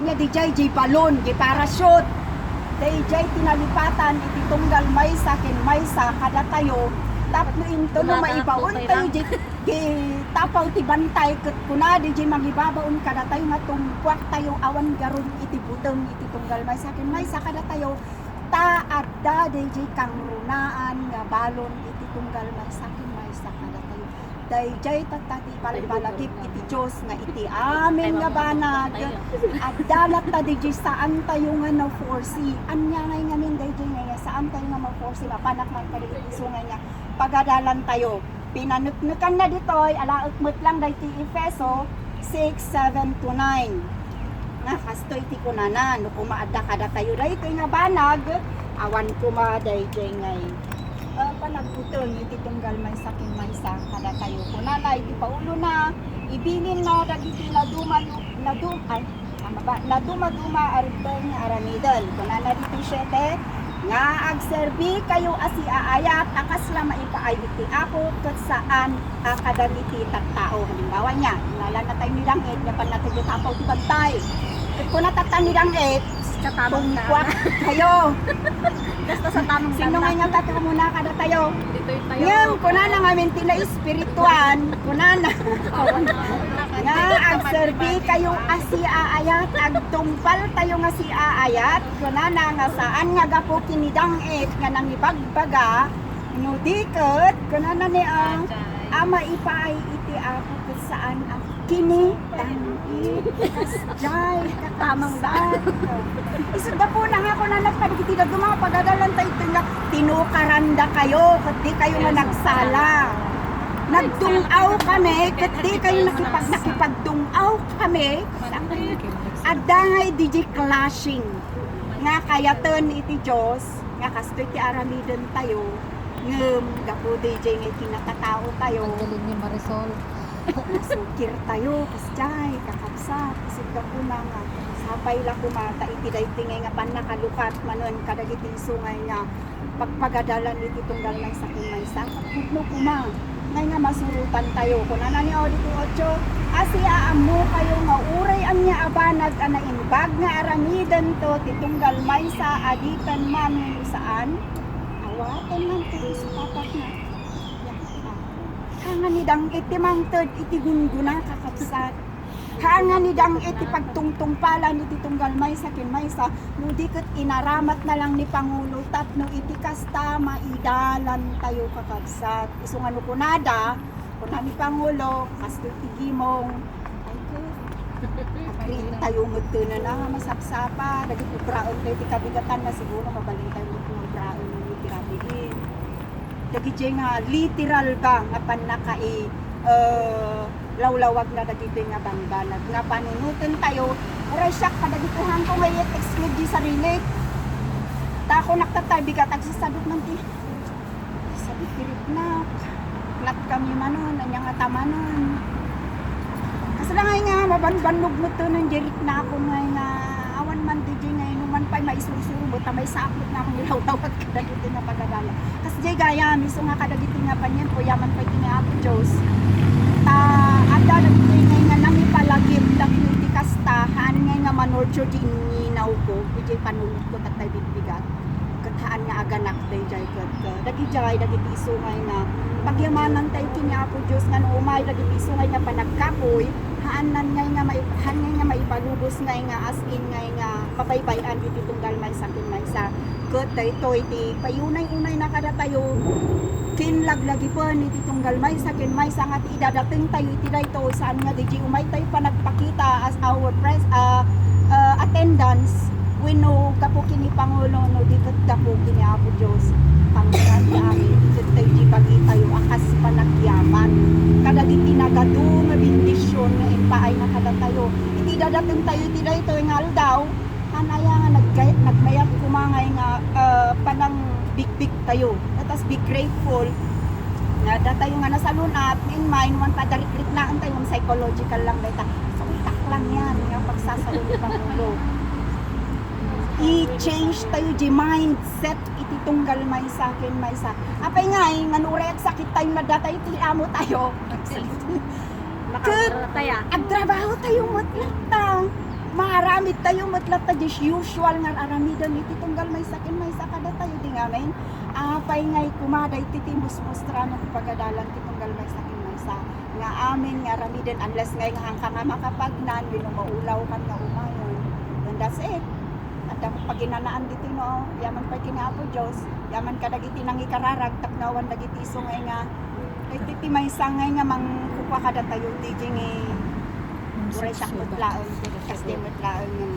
niya di balon, di parachute. DJ tinalipatan iti tunggal may sa kin may sa kada tayo tapno into no maibaon tayo di tapaw ti bantay ket kuna DJ magibabaon kada tayo nga tungkwak tayo awan garon iti buteng iti tunggal may sa kada tayo ta adda DJ kang runaan nga balon iti tunggal may sa kada tayo dayjay tatati balbalagip iti Dios nga iti amin nga banag at dalat ta DJ saan tayo nga na forsi anya ngay ngamin dayjay nga saan tayo nga ma-forsi mapanak man kadi iti sungay nga pagadalan tayo pinanuknukan na ditoy alaukmut lang dayti Efeso 6:7-9 nga kastoy ti kunana no kumaadda kada tayo daytoy nga banag awan kuma dayjay ngay panagputol iti tunggal may sa kada tayo kunana iti paulo na ibilin na dagiti laduma arteng aramidal kunana diti 7 nga agserbi kayo asi aayat akas la maipaay iti ako ket saan kadagiti tattao halimbawa nya nalan na tayo nilang nga panatid tapaw ti bantay ket kuna tatan nilang katamang na kayo basta sa tamang sino nga tato muna kada tayo ditoy tayo yang kunana nga mentila espirituan kunana nga agserbi kayo asi aayat agtungpal tayo nga si aayat kunana nga saan nga gapo kinidang nga nangibagbaga no diket kunana ni ama ipaay iti ako ket saan ang kini jay katamang daan isuda po na nga ko na nagpadigitid ng mga pagadalan tayo tinukaranda kayo ket di kayo nga nagsala nagtungaw kami ket di kayo nakipagtungaw kami adda ngay DJ clashing nga kayaton iti Dios nga kastoy ti aramiden tayo ngem gapo DJ nga kinakatao tayo ang galing ni Marisol nasukir tayo kasjay kakabsat isip ka po na nga sapay la kumata iti dayting nga pan nakalukat manon kadagiti sungay nga pagpagadalan iti tunggal ng saking maysa pagpugno kuma ngay nga masurutan tayo kunana ni audito 8 asi aamo kayo nga uray anya abanag ana imbag nga aramiden to titunggal maysa aditan man saan awatan man to sa papat na hangan ni dang iti mangtod iti gunguna kakabsat hangan ni dang iti pagtungtungpalan iti tunggal maysa ken maysa no diket inaramat na lang ni Pangulo tapno iti kasta maidalan tayo kakabsat isungano kunada kuna ni Pangulo kasto ti gimong agri tayo mudto na masapsapa dagiti braon tayo ti kabigatan na siguro mabalin tayo mo braon ni tirabihin dagiti nga literal ba nga panakai lawlawag na dagiti nga bangbalag nga panunutan tayo uray siya kadagituhan ko ngay exclude di sarili ta ako naktatay bigat agsasadot man ti sabi pirit na lat kami manon anya nga tamanon kasi lang nga mabanbanog mo to ng jerit na ako nga awan man DJ nga inuman pa'y maisuru-suru buta may sakot na akong ilawlawag kadagiti nga pagdadala kasi jay gaya miso nga kadagiti nga panyan po yaman pa'y kiniapo Diyos adda dagiti nga nami palagip dagiti kastahan nga manorture di ninaw ko jay panulot ko tatay bitbigat kataan nga aganak day jay dagiti sungay na pagyamanan tayo kiniapo Diyos nga no umay dagiti sungay nga panagkapoy haanan ngay nga maibalubos ngay nga as in ngay nga mabaybayan iti tunggal may sakin may sa ket daytoy ti payunay-unay na kada tayo kinlaglagi po iti tunggal may sakin may sa nga ti idadating tayo iti dayto saan nga DJ umay tayo pa nagpakita as our attendance wenno kapo kini Pangulo no diket kapo kini Apo Dios pangyan ti amin diket tayo di pagi tayo akas panagyaman kadagiti nagadu nga bendisyon nga ipaay na kada tayo iti dadating tayo iti dayto nga aldaw kanaya nga nagmayat kumangay nga panang big tayo atas be grateful nga datayo nga nasalunat in mind man padarikrit na tayo psychological lang dayta so itak lang yan nga pagsasalun ni Pangulo i-change tayo di mindset iti tunggal may sa akin may sa apay nga nga nuret sakit tayo na data iti amo tayo agtrabaho tayo matlatang maramid tayo matlat ta dis usual nga aramidan iti tunggal may sakin may sakada tayo di nga men apay ngay kumada iti timus mo pagadalan ti tunggal may sakin may sa nga amin nga aramidan unless ngay hangka nga makapagnan wino maulaw kan nga umayon and that's it at ang paginanaan dito no yaman pa kinapo Dios yaman ka dagiti nang ikararag tapnawan dagiti iso ngay nga iti may sangay nga mangkupa kada tayo ti nga Uray siya mutlaon, kasi mutlaon yung